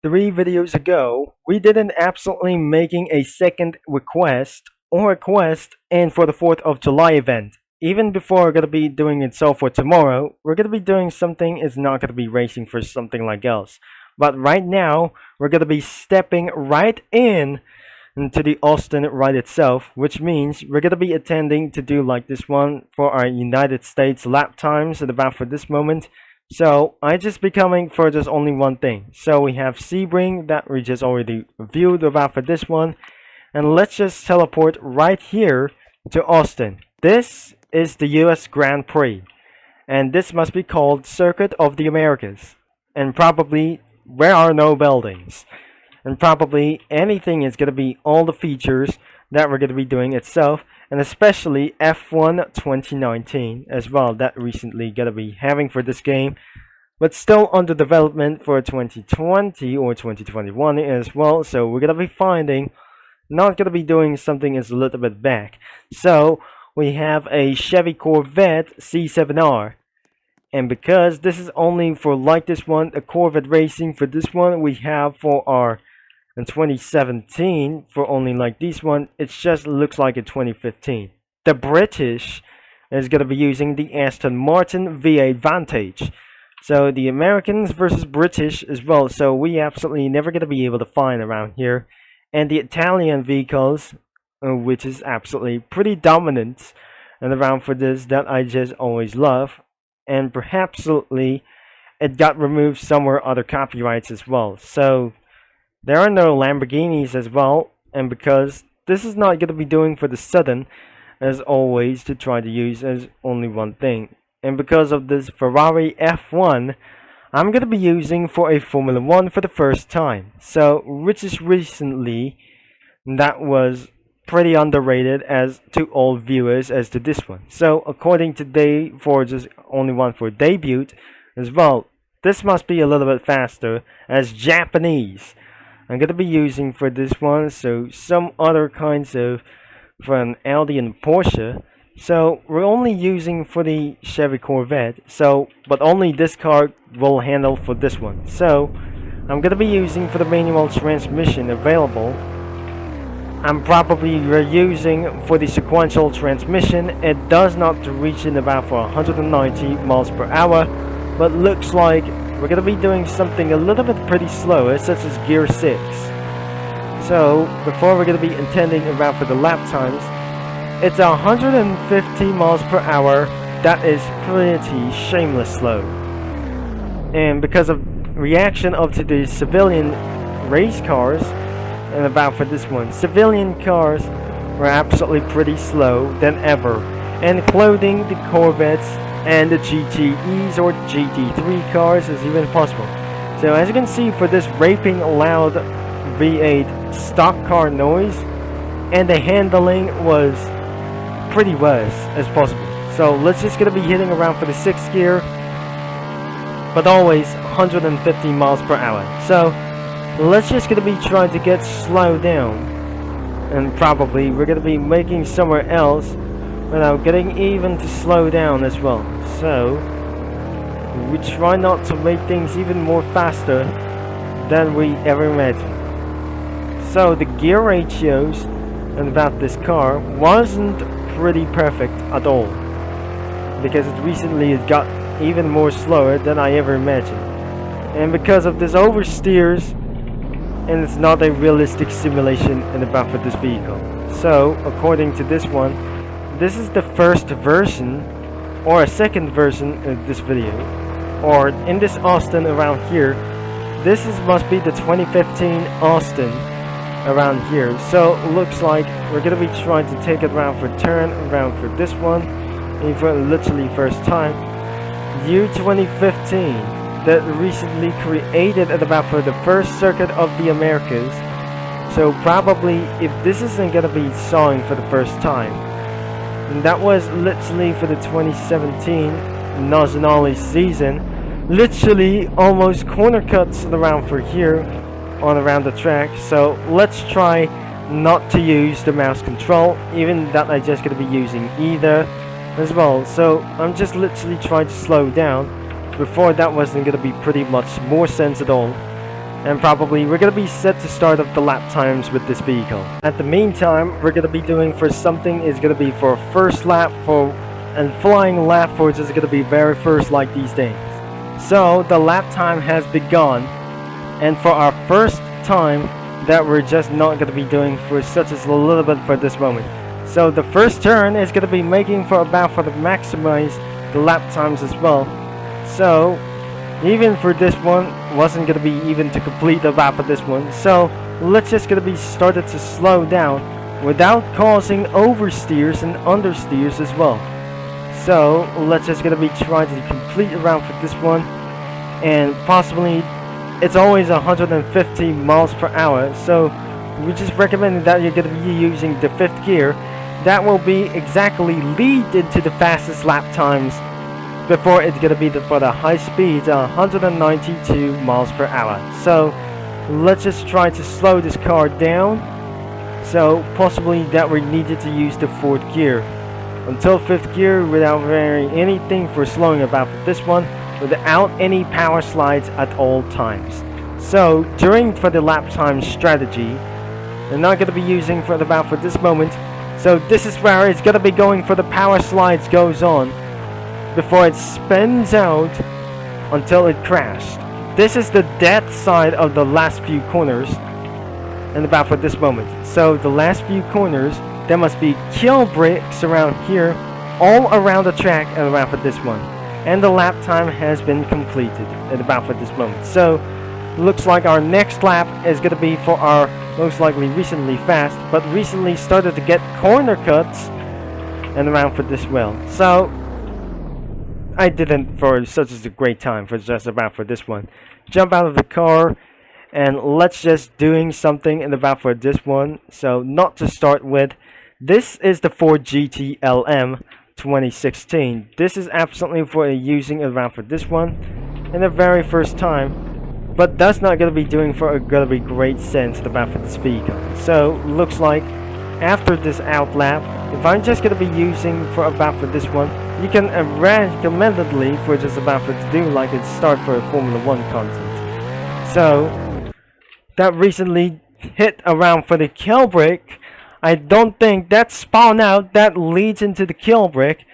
3 videos ago, we did an absolutely making a second request or request and for the 4th of July event. Even before we're gonna be doing it so for tomorrow, we're gonna be doing something is not gonna be racing for something like else. But right now, we're gonna be stepping right in into the Austin ride itself, which means we're gonna be attending to do like this one for our United States lap times at about for this moment. So I just be coming for just only one thing. So we have Sebring that we just already reviewed about for this one, and let's just teleport right here to Austin. This is the US Grand Prix, and this must be called Circuit of the Americas, and probably where are no buildings, and probably anything is going to be all the features that we're going to be doing itself, and especially F1 2019 as well, that recently going to be having for this game, but still under development for 2020 or 2021 as well. So we're going to be finding, not going to be doing something is a little bit back. So we have a Chevy Corvette C7R, and because this is only for like this one, a Corvette Racing for this one, we have for our in 2017 for only like this one, it just looks like a 2015. The British is going to be using the Aston Martin V8 Vantage. So the Americans versus British as well. So we absolutely never going to be able to find around here. And the Italian vehicles, which is absolutely pretty dominant and around for this that I just always love. And perhaps absolutely it got removed somewhere other copyrights as well. So there are no Lamborghinis as well, and because this is not going to be doing for the sudden, as always, to try to use as only one thing. And because of this Ferrari F1, I'm going to be using for a Formula 1 for the first time. So, which is recently, that was pretty underrated as to all viewers as to this one. So, according to Day for just only one for debut as well, this must be a little bit faster as Japanese. I'm going to be using for this one, so some other kinds of for an Audi and Porsche. So we're only using for the Chevy Corvette, so but only this car will handle for this one. So I'm going to be using for the manual transmission available. I'm probably using for the sequential transmission. It does not reach in about for 190 miles per hour, but looks like we're going to be doing something a little bit pretty slower, such as gear 6. So, before we're going to be intending around for the lap times, it's 150 miles per hour. That is pretty shameless slow. And because of reaction of to the civilian race cars, and about for this one, civilian cars were absolutely pretty slow than ever, including the Corvettes and the GTEs or GT3 cars is even possible. So as you can see for this raping loud V8 stock car noise, and the handling was pretty worse as possible. So let's just gonna be hitting around for the 6th gear, but always 150 miles per hour. So let's just gonna be trying to get slowed down, and probably we're gonna be making somewhere else without getting even to slow down as well. So we try not to make things even more faster than we ever imagined. So the gear ratios and about this car wasn't pretty perfect at all, because it recently it got even more slower than I ever imagined, and because of this oversteers, and it's not a realistic simulation in about for this vehicle. So according to this one, this is the first version or a second version of this video, or in this Austin around here. This is must be the 2015 Austin around here. So looks like we're gonna be trying to take it around for turn around for this one, and for literally first time. Year 2015 that recently created at about for the first circuit of the Americas. So probably if this isn't gonna be sawing for the first time, and that was literally for the 2017 Nacional season, literally almost corner cuts around for here on around the track. So let's try not to use the mouse control, even that I just gonna be using either as well. So I'm just literally trying to slow down. Before that wasn't gonna be pretty much more sense at all. and probably we're gonna be set to start up the lap times with this vehicle. At the meantime, we're gonna be doing for something is gonna be for first lap for and flying lap for just gonna be very first like these days. So the lap time has begun, and for our first time that we're just not gonna be doing for such as a little bit for this moment. So the first turn is gonna be making for about for the maximize the lap times as well. So even for this one wasn't gonna be even to complete the lap for this one. So let's just gonna be started to slow down without causing oversteers and understeers as well. So let's just gonna be trying to complete around for this one, and possibly it's always 150 miles per hour. So we just recommend that you're gonna be using the 5th gear. That will be exactly lead into the fastest lap times before it's gonna be for the high speeds 192 miles per hour. So let's just try to slow this car down. So possibly that we needed to use the 4th gear until 5th gear without anything for slowing about for this one, without any power slides at all times. So during for the lap time strategy, they're not going to be using for the about for this moment. So this is where it's going to be going for the power slides goes on before it spins out until it crashed. This is the dead side of the last few corners and about for this moment. So the last few corners, there must be kill bricks around here all around the track and around for this one. And the lap time has been completed at about for this moment. So looks like our next lap is going to be for our most likely recently fast, but recently started to get corner cuts and around for this well. So I didn't for such as a great time for just about for this one. Jump out of the car and let's just doing something in about for this one. So not to start with, this is the Ford GT LM 2016. This is absolutely for using around for this one in the very first time, but that's not going to be doing for a gonna be great sense about for this vehicle. So looks like after this out lap, if I'm just going to be using for about for this one, you can recommendedly for just about for to do like it start for a Formula 1 content. So that recently hit around for the kill brick. I don't think that spawn out that leads into the kill brick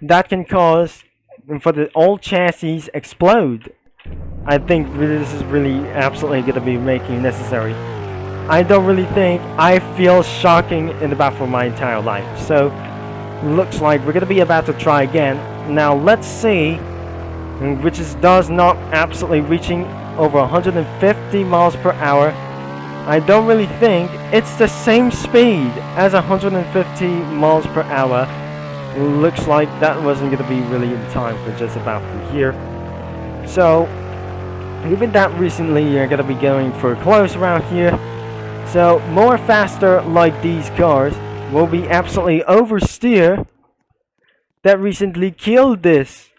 that can cause for the old chassis explode. I think this is really absolutely going to be making necessary. I don't really think I feel shocking in about for my entire life. So looks like we're going to be about to try again. Now let's see, which is does not absolutely reaching over 150 miles per hour. I don't really think it's the same speed as 150 miles per hour. Looks like that wasn't going to be really in time for just about from here. So even that recently you're going to be going for close around here. So more faster like these cars will be absolutely oversteer that recently killed this.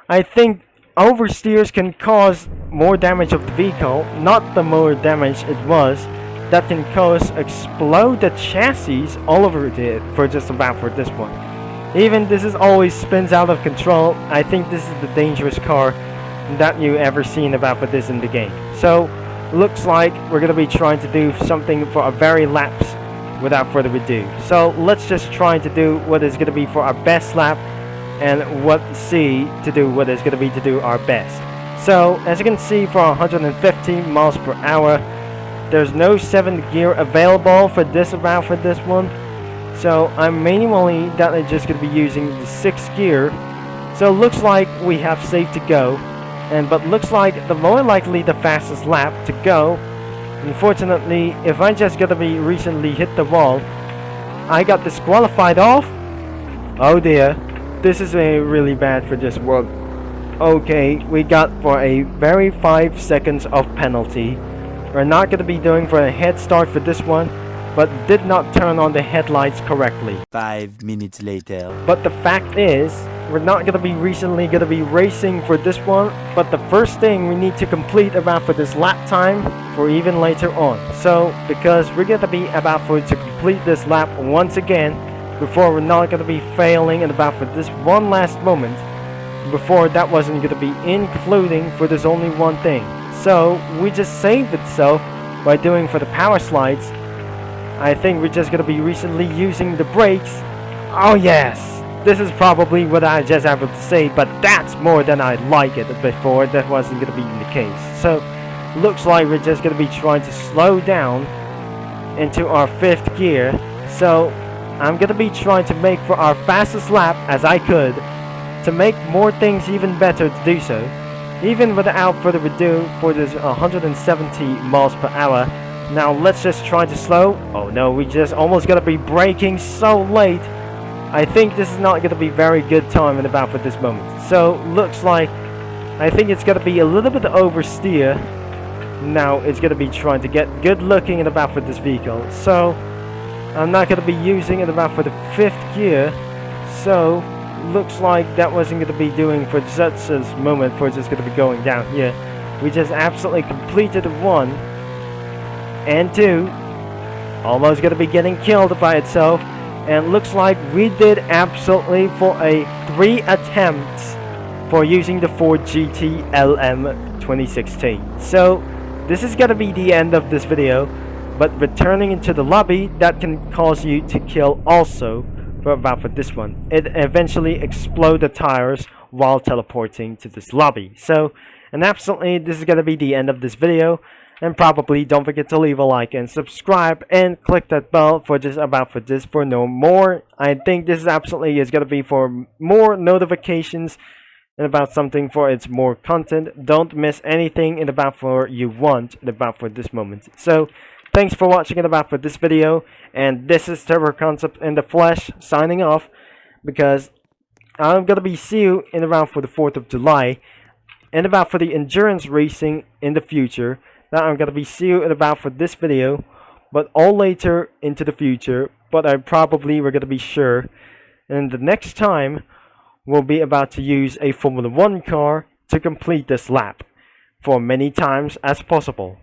I think oversteers can cause more damage of the vehicle, not the more damage it was, that can cause explode the chassis all over it for just about for this one. Even this is always spins out of control. I think this is the dangerous car that you ever seen about for this in the game. So looks like we're gonna be trying to do something for a very laps without further ado. So let's just try to do what is gonna be for our best lap and what C to do what is gonna be to do our best. So as you can see, for 150 miles per hour, there's no 7th gear available for this around for this one. So I'm manually that I'm just gonna be using the 6th gear. So looks like we have safe to go, but looks like the more likely the fastest lap to go. Unfortunately, if I just gonna be recently hit the wall, I got disqualified off. Oh dear, this is a really bad for this world. Okay, we got for a very 5 seconds of penalty. We're not gonna be doing for a head start for this one, but did not turn on the headlights correctly. 5 minutes later. But the fact is, we're not gonna be recently gonna be racing for this one, but the first thing we need to complete about for this lap time for even later on. So because we're gonna be about for to complete this lap once again before we're not gonna be failing and about for this one last moment before that wasn't gonna be including for this only one thing. So we just saved itself by doing for the power slides. I think we're just gonna be recently using the brakes. Oh yes, this is probably what I just able to say, but that's more than I like it before. That wasn't gonna be the case. So looks like we're just gonna be trying to slow down into our 5th gear. So I'm gonna be trying to make for our fastest lap as I could, to make more things even better to do so. Even without further ado, for this 170 miles per hour. Now let's just try to slow. Oh no, we just almost gonna be braking so late. I think this is not gonna be very good time and about for this moment. So looks like I think it's gonna be a little bit oversteer. Now it's gonna be trying to get good looking and about for this vehicle. So I'm not gonna be using it about for the 5th gear. So looks like that wasn't gonna be doing for such a moment for just gonna be going down here. We just absolutely completed 1 and 2, almost gonna be getting killed by itself, and looks like we did absolutely for a 3 attempts for using the Ford GT LM 2016. So this is gonna be the end of this video, but returning into the lobby, that can cause you to kill also for about for this one. It eventually explode the tires while teleporting to this lobby. So, and absolutely this is gonna be the end of this video. And probably don't forget to leave a like and subscribe and click that bell for just about for this for no more. I think this is absolutely is gonna be for more notifications and about something for its more content. Don't miss anything in about for you want in about for this moment. So thanks for watching it about for this video, and this is Turbo Concept in the flesh signing off, because I'm gonna be see you in around for the 4th of July and about for the endurance racing in the future. Now I'm gonna be see you in about for this video, but all later into the future. But I probably we're gonna be sure, and the next time we'll be about to use a Formula 1 car to complete this lap for many times as possible.